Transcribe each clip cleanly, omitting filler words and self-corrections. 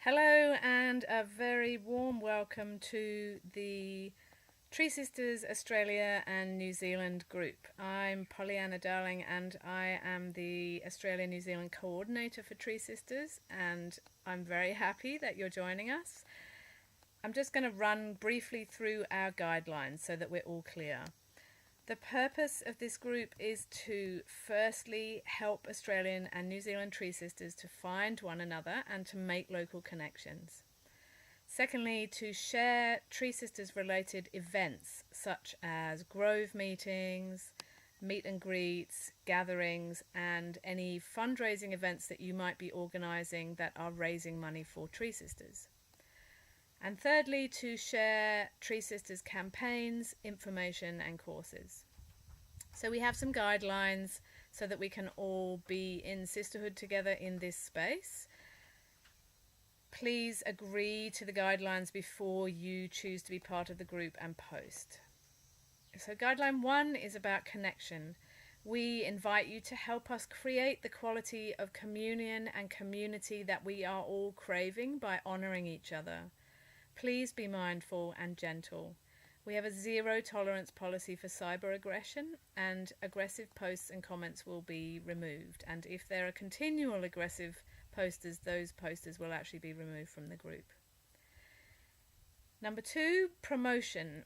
Hello and a very warm welcome to the TreeSisters Australia and New Zealand group. I'm Pollyanna Darling and I am the Australia New Zealand coordinator for TreeSisters, and I'm very happy that you're joining us. I'm just going to run briefly through our guidelines so that we're all clear. The purpose of this group is to firstly help Australian and New Zealand Tree Sisters to find one another and to make local connections. Secondly, to share Tree Sisters related events such as grove meetings, meet and greets, gatherings, and any fundraising events that you might be organising that are raising money for Tree Sisters. And thirdly, to share Tree Sisters campaigns, information and courses. So we have some guidelines so that we can all be in sisterhood together in this space. Please agree to the guidelines before you choose to be part of the group and post. So guideline 1 is about connection. We invite you to help us create the quality of communion and community that we are all craving by honouring each other. Please be mindful and gentle. We have a zero tolerance policy for cyber aggression, and aggressive posts and comments will be removed. And if there are continual aggressive posters, those posters will actually be removed from the group. Number 2, promotion.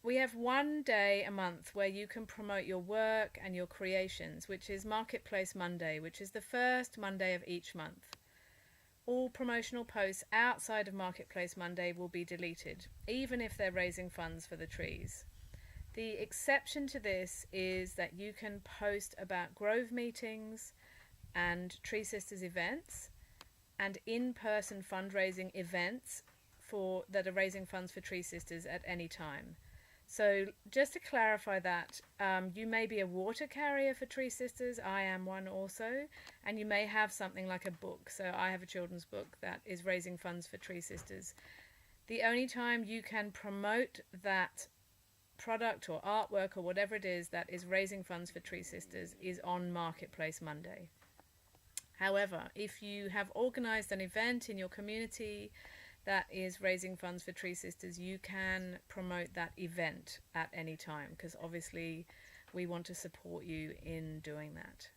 We have one day a month where you can promote your work and your creations, which is Marketplace Monday, which is the first Monday of each month. All promotional posts outside of Marketplace Monday will be deleted, even if they're raising funds for the trees. The exception to this is that you can post about grove meetings and Tree Sisters events and in-person fundraising events that are raising funds for Tree Sisters at any time. So just to clarify that, you may be a water carrier for Tree Sisters. I am one also. And you may have something like a book. So I have a children's book that is raising funds for Tree Sisters. The only time you can promote that product or artwork or whatever it is that is raising funds for Tree Sisters is on Marketplace Monday. However, if you have organised an event in your community that is raising funds for Tree Sisters, you can promote that event at any time, because obviously we want to support you in doing that.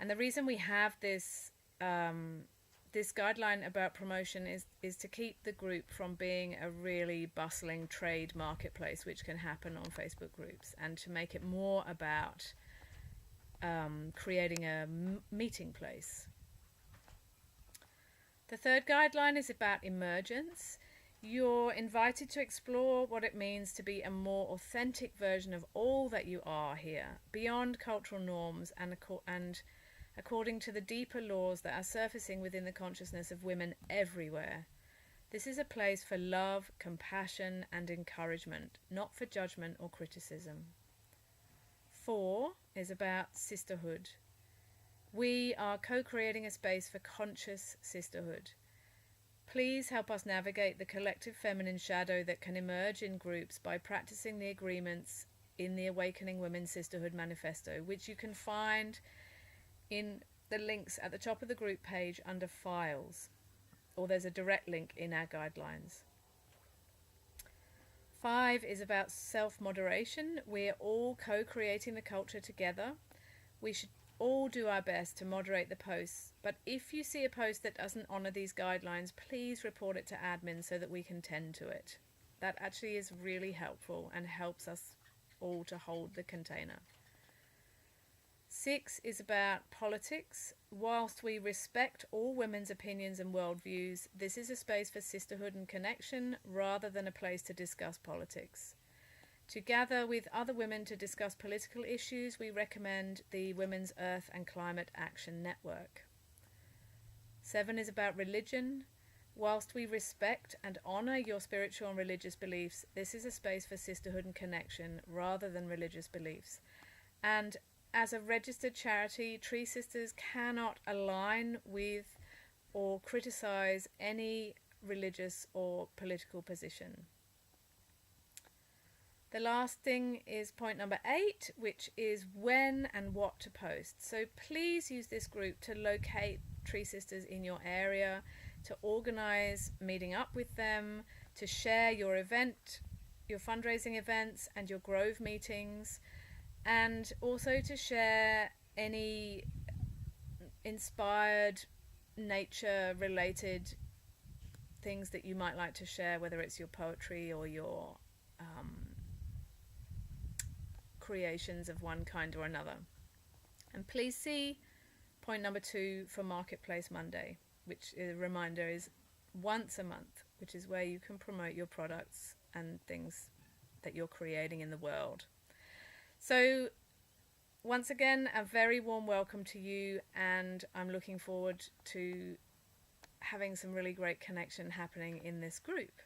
And the reason we have this this guideline about promotion is to keep the group from being a really bustling trade marketplace, which can happen on Facebook groups, and to make it more about creating a meeting place. The third guideline is about emergence. You're invited to explore what it means to be a more authentic version of all that you are here, beyond cultural norms and according to the deeper laws that are surfacing within the consciousness of women everywhere. This is a place for love, compassion and encouragement, not for judgment or criticism. 4 is about sisterhood. We are co-creating a space for conscious sisterhood. Please help us navigate the collective feminine shadow that can emerge in groups by practicing the agreements in the Awakening Women Sisterhood Manifesto, which you can find in the links at the top of the group page under Files, or there's a direct link in our guidelines. 5 is about self-moderation. We're all co-creating the culture together. We should all do our best to moderate the posts, but if you see a post that doesn't honour these guidelines, please report it to admin so that we can tend to it. That actually is really helpful and helps us all to hold the container. 6 is about politics. Whilst we respect all women's opinions and worldviews, this is a space for sisterhood and connection rather than a place to discuss politics. To gather with other women to discuss political issues, we recommend the Women's Earth and Climate Action Network. 7 is about religion. Whilst we respect and honour your spiritual and religious beliefs, this is a space for sisterhood and connection rather than religious beliefs. And as a registered charity, Tree Sisters cannot align with or criticise any religious or political position. The last thing is point number 8, which is when and what to post. So please use this group to locate Tree Sisters in your area, to organise meeting up with them, to share your event, your fundraising events and your Grove meetings, and also to share any inspired nature related things that you might like to share, whether it's your poetry or your creations of one kind or another. And please see point number 2 for Marketplace Monday, which is a reminder is once a month, which is where you can promote your products and things that you're creating in the world. So once again, a very warm welcome to you, and I'm looking forward to having some really great connection happening in this group.